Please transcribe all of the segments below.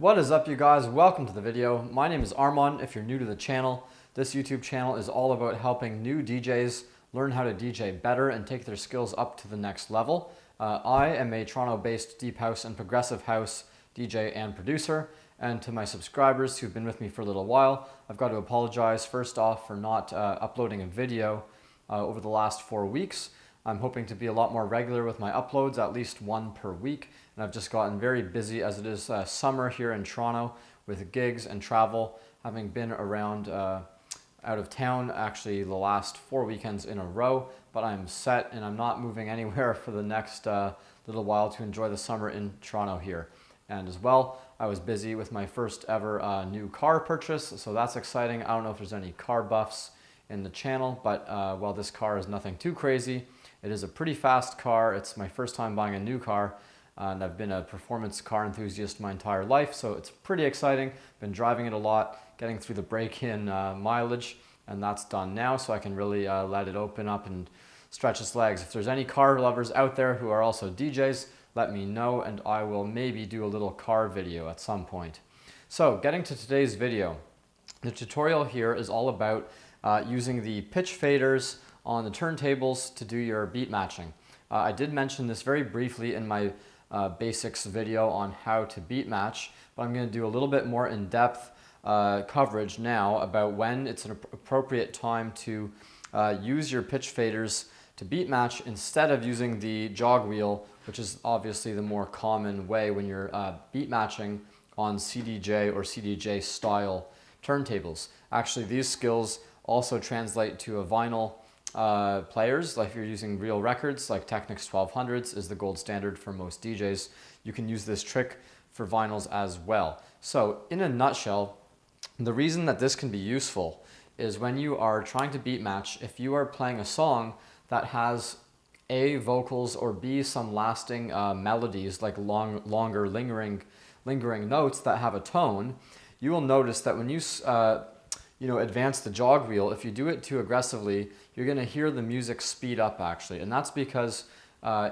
What is up, you guys? Welcome to the video. My name is Arman. If you're new to the channel, this YouTube channel is all about helping new DJs learn how to DJ better and take their skills up to the next level. I am a Toronto-based deep house and progressive house DJ and producer. And to my subscribers who've been with me for a little while, I've got to apologize first off for not uploading a video over the last 4 weeks. I'm hoping to be a lot more regular with my uploads, at least one per week. And I've just gotten very busy as it is summer here in Toronto with gigs and travel, having been around out of town actually the last 4 weekends in a row. But I'm set and I'm not moving anywhere for the next little while to enjoy the summer in Toronto here. And as well, I was busy with my first ever new car purchase, so that's exciting. I don't know if there's any car buffs in the channel, but while this car is nothing too crazy, it is a pretty fast car. It's my first time buying a new car, and I've been a performance car enthusiast my entire life, so it's pretty exciting. Been driving it a lot, getting through the break-in mileage, and that's done now, so I can really let it open up and stretch its legs. If there's any car lovers out there who are also DJs, let me know, and I will maybe do a little car video at some point. So, getting to today's video, the tutorial here is all about using the pitch faders on the turntables to do your beat matching. I did mention this very briefly in my basics video on how to beat match, but I'm going to do a little bit more in-depth coverage now about when it's an appropriate time to use your pitch faders to beat match instead of using the jog wheel, which is obviously the more common way when you're beat matching on CDJ or CDJ style turntables. Actually, these skills also translate to a vinyl players. Like if you're using real records, like Technics 1200s is the gold standard for most DJs. You can use this trick for vinyls as well. So in a nutshell, the reason that this can be useful is when you are trying to beat match, if you are playing a song that has A, vocals, or B, some lasting melodies, like longer lingering notes that have a tone, you will notice that when you advance the jog wheel, if you do it too aggressively, you're going to hear the music speed up actually. And that's because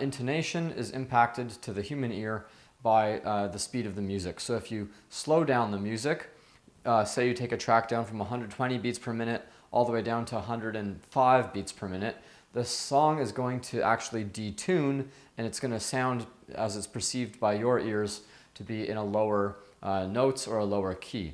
intonation is impacted to the human ear by the speed of the music. So if you slow down the music, say you take a track down from 120 beats per minute all the way down to 105 beats per minute, the song is going to actually detune, and it's going to sound, as it's perceived by your ears, to be in a lower notes or a lower key.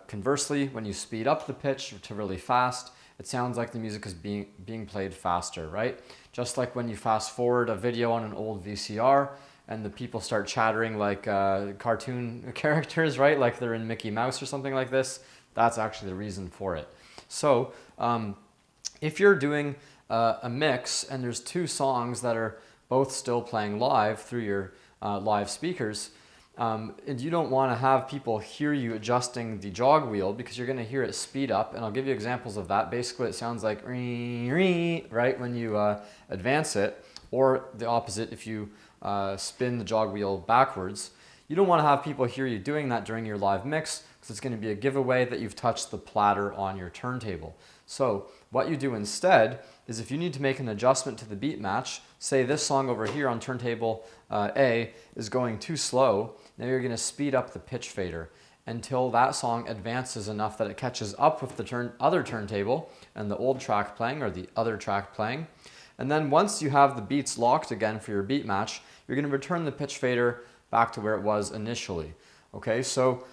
Conversely, when you speed up the pitch to really fast, it sounds like the music is being played faster, right? Just like when you fast forward a video on an old VCR and the people start chattering like cartoon characters, right? Like they're in Mickey Mouse or something like this. That's actually the reason for it. So if you're doing a mix and there's two songs that are both still playing live through your live speakers, and you don't want to have people hear you adjusting the jog wheel because you're going to hear it speed up, and I'll give you examples of that. Basically, it sounds like right when you advance it, or the opposite if you spin the jog wheel backwards. You don't want to have people hear you doing that during your live mix because it's going to be a giveaway that you've touched the platter on your turntable. So what you do instead is if you need to make an adjustment to the beat match, say this song over here on turntable A is going too slow, now you're going to speed up the pitch fader until that song advances enough that it catches up with the other turntable and the old track playing or the other track playing. And then once you have the beats locked again for your beat match, you're going to return the pitch fader back to where it was initially. Okay, so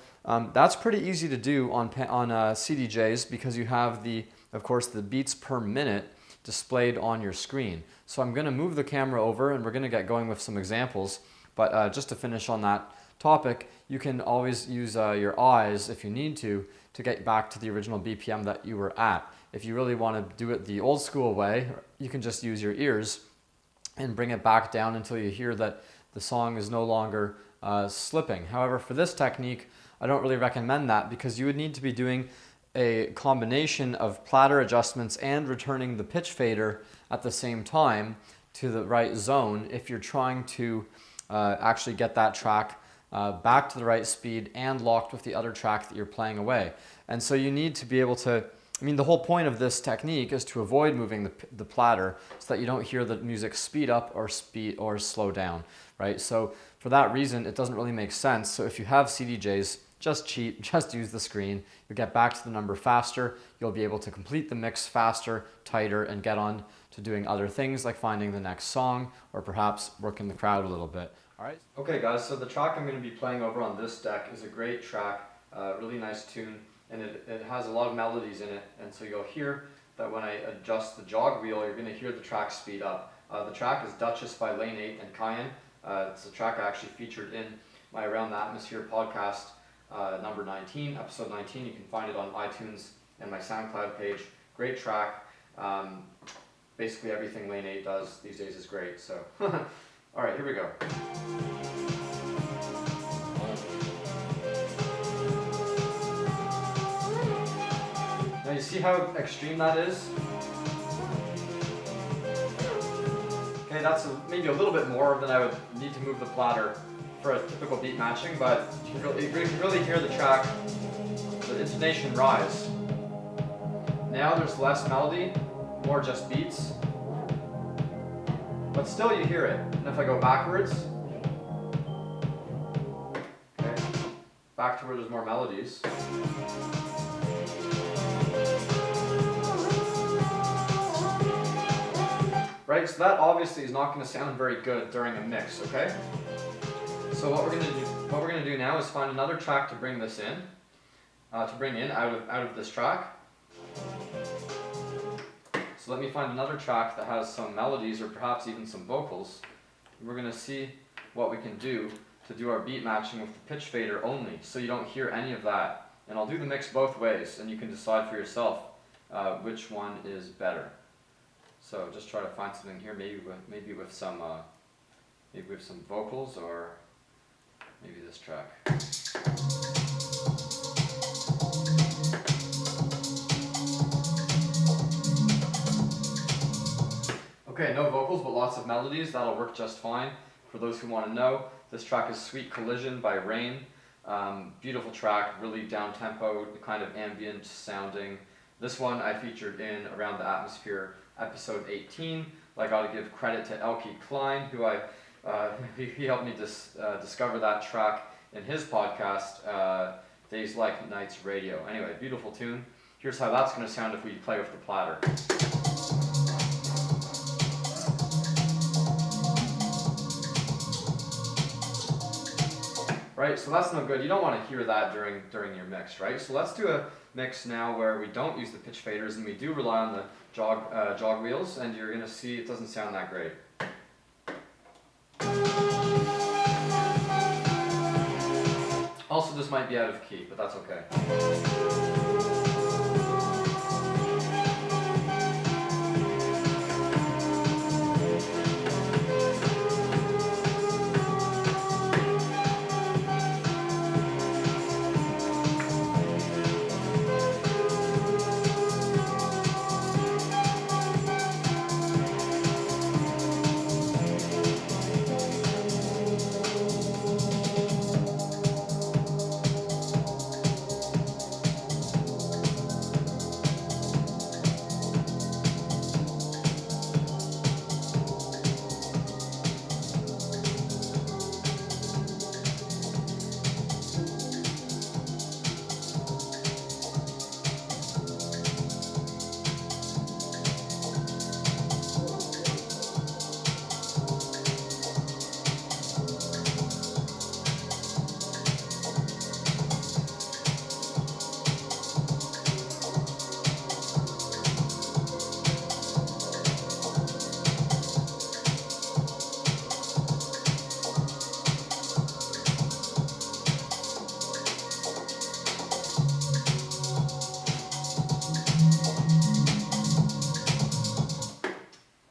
that's pretty easy to do on CDJs because you have of course, the beats per minute displayed on your screen. So I'm going to move the camera over and we're going to get going with some examples. But just to finish on that topic, you can always use your eyes if you need to get back to the original BPM that you were at. If you really want to do it the old school way, you can just use your ears and bring it back down until you hear that the song is no longer slipping. However, for this technique, I don't really recommend that because you would need to be doing a combination of platter adjustments and returning the pitch fader at the same time to the right zone if you're trying to actually get that track back to the right speed and locked with the other track that you're playing away. And so you need to be able to, the whole point of this technique is to avoid moving the platter so that you don't hear the music speed up or slow down, right? So For that reason, it doesn't really make sense. So if you have CDJs, just cheat, just use the screen. You'll get back to the number faster. You'll be able to complete the mix faster, tighter, and get on to doing other things like finding the next song or perhaps working the crowd a little bit. All right. Okay guys, so the track I'm going to be playing over on this deck is a great track, really nice tune, and it has a lot of melodies in it, and so you'll hear that when I adjust the jog wheel, you're going to hear the track speed up. The track is Duchess by Lane 8 and Cayenne. It's a track I actually featured in my Around the Atmosphere podcast, number 19, episode 19. You can find it on iTunes and my SoundCloud page. Great track. Basically everything Lane 8 does these days is great. So, all right, here we go. Now you see how extreme that is? Okay, that's maybe a little bit more than I would need to move the platter for a typical beat matching, but you can really hear the track, the intonation rise. Now there's less melody, more just beats, but still you hear it. And if I go backwards, okay, back to where there's more melodies. Right, so that obviously is not going to sound very good during a mix, okay? So what we're going to do now is find another track to bring this in, out of this track. So let me find another track that has some melodies or perhaps even some vocals. And we're going to see what we can do to do our beat matching with the pitch fader only, so you don't hear any of that. And I'll do the mix both ways, and you can decide for yourself which one is better. So just try to find something here, maybe with some vocals, or maybe this track. Okay, no vocals, but lots of melodies. That'll work just fine. For those who want to know, this track is Sweet Collision by Rain. Beautiful track, really down-tempo, kind of ambient sounding. This one I featured in Around the Atmosphere, episode 18. I got to give credit to Elke Klein, who he helped me discover that track in his podcast, Days Like Nights Radio. Anyway, beautiful tune. Here's how that's going to sound if we play with the platter. Right, so that's no good. You don't want to hear that during your mix, right? So let's do a mix now where we don't use the pitch faders and we do rely on the jog wheels, and you're going to see it doesn't sound that great. Also, this might be out of key, but that's okay.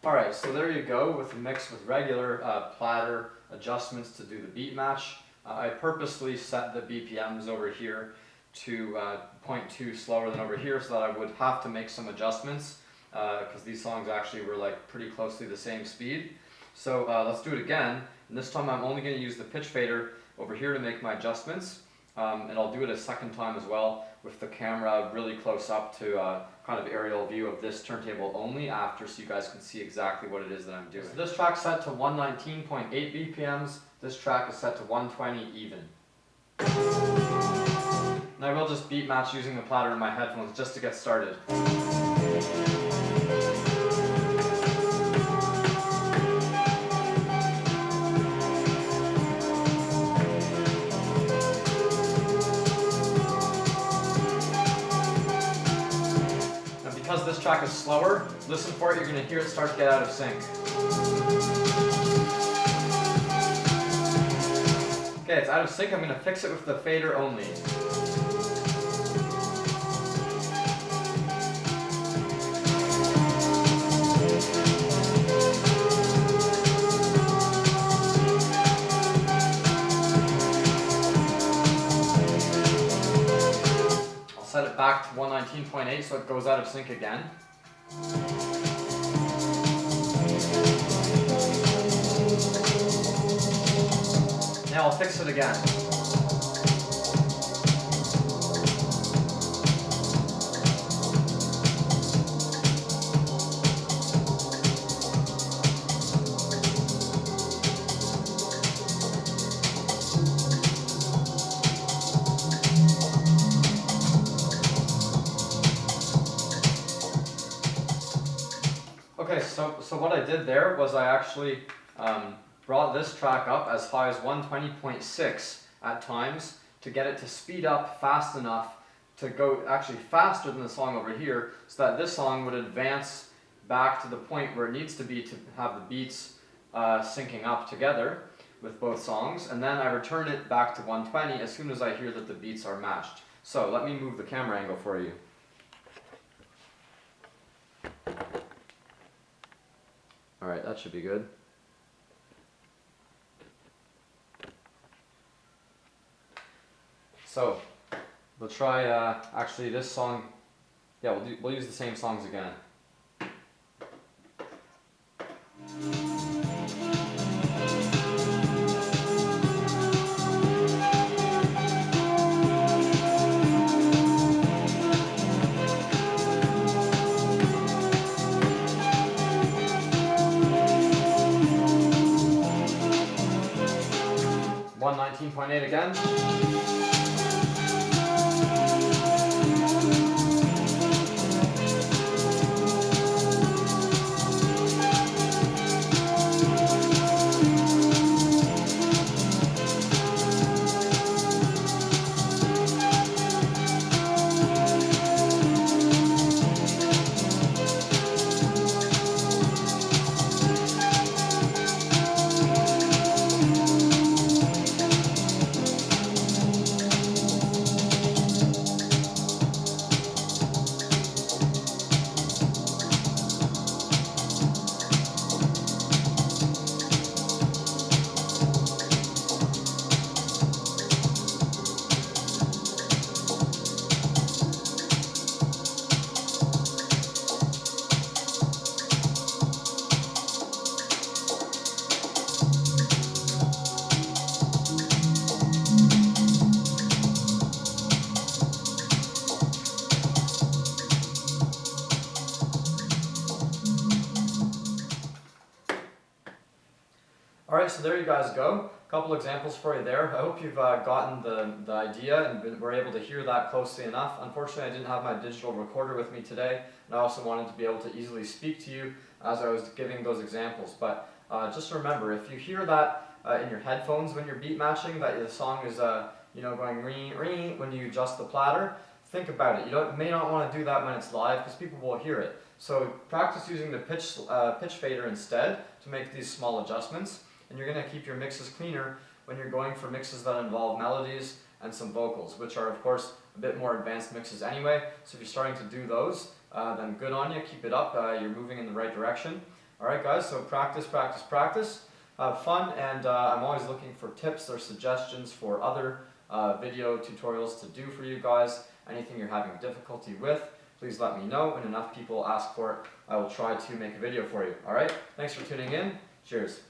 Alright, so there you go with the mix with regular platter adjustments to do the beat match. I purposely set the BPMs over here to 0.2 slower than over here so that I would have to make some adjustments because these songs actually were like pretty closely the same speed. So let's do it again, and this time I'm only going to use the pitch fader over here to make my adjustments, and I'll do it a second time as well with the camera really close up to kind of aerial view of this turntable only after, so you guys can see exactly what it is that I'm doing. So this track's set to 119.8 BPMs, This track is set to 120 even. And I will just beat match using the platter in my headphones just to get started. Now because this track is slower, listen for it, you're going to hear it start to get out of sync. Okay, it's out of sync. I'm going to fix it with the fader only. I'll set it back to 119.8 so it goes out of sync again. Now I'll fix it again. Okay, so what I did there was I actually brought this track up as high as 120.6 at times to get it to speed up fast enough to go actually faster than the song over here, so that this song would advance back to the point where it needs to be to have the beats syncing up together with both songs, and then I return it back to 120 as soon as I hear that the beats are matched. So let me move the camera angle for you. Alright, that should be good. So, we'll try actually this song. Yeah, we'll use the same songs again. One 19.8 again. Alright, so there you guys go. A couple examples for you there. I hope you've gotten the idea and were able to hear that closely enough. Unfortunately, I didn't have my digital recorder with me today, and I also wanted to be able to easily speak to you as I was giving those examples. But just remember, if you hear that in your headphones when you're beat matching, that the song is going ring ring when you adjust the platter, think about it. You may not want to do that when it's live because people will hear it. So practice using the pitch fader instead to make these small adjustments. And you're going to keep your mixes cleaner when you're going for mixes that involve melodies and some vocals, which are of course a bit more advanced mixes anyway. So if you're starting to do those, then good on you, keep it up, you're moving in the right direction. Alright guys, so practice, practice, practice. Have fun, and I'm always looking for tips or suggestions for other video tutorials to do for you guys. Anything you're having difficulty with, please let me know. When enough people ask for it, I will try to make a video for you. Alright, thanks for tuning in. Cheers.